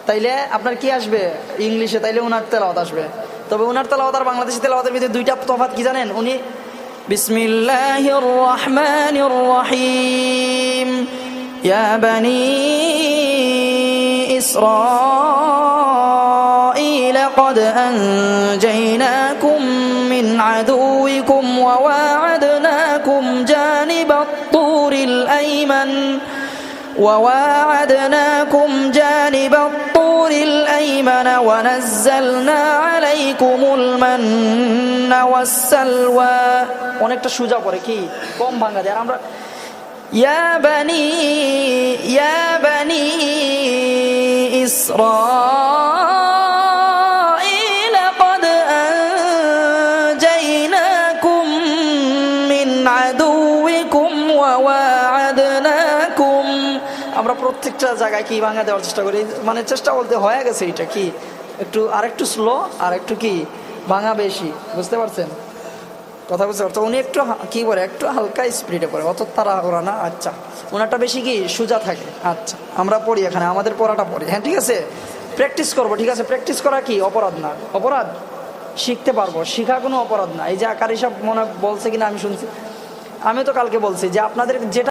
তাইলে আপনার কি আসবে ইংলিশে, তাইলে উনার তেলাওয়াত আসবে। তবে উনার তেলাওয়াত আর বাংলাদেশি তেলাওয়াতের ভিতরে দুইটা তফাৎ কি জানেন? উনি বিসমিল্লাহির রহমানির রহিম ইয়া বানি ইসরাঈল قد أنجيناكم من عدوكم وواعدناكم جانب الطور الأيمن ونزلنا عليكم المن والسلوى। অনেকটা সোজা করে কি কম ভাঙা দেয়। আমরা ইয়া বানি ইসরাঈল قد أنجيناكم من عدوكم وواعدناكم। আমরা প্রত্যেকটা জায়গায় কি ভাঙা দেওয়ার চেষ্টা করি, মানে চেষ্টা বলতে হয়ে গেছে এটা কি একটু আরেকটু স্লো আর একটু কি ভাঙা বেশি, বুঝতে পারছেন কথা বুঝতে পারছো? উনি একটু কি করে একটু হালকা স্পিডে পড়ে, অত তারা ওরা না। আচ্ছা ওনারটা বেশি কি সোজা থাকে। আচ্ছা আমরা পড়ি এখানে, আমাদের পড়াটা পড়ি, হ্যাঁ ঠিক আছে, প্র্যাকটিস করবো, ঠিক আছে। প্র্যাকটিস করা কি অপরাধ না, অপরাধ শিখতে পারবো, শিখা কোনো অপরাধ না। এই যে আকার হিসাব মনে বলছে কিনা আমি শুনছি, আমি তো কালকে বলছি যে আপনাদের যেটা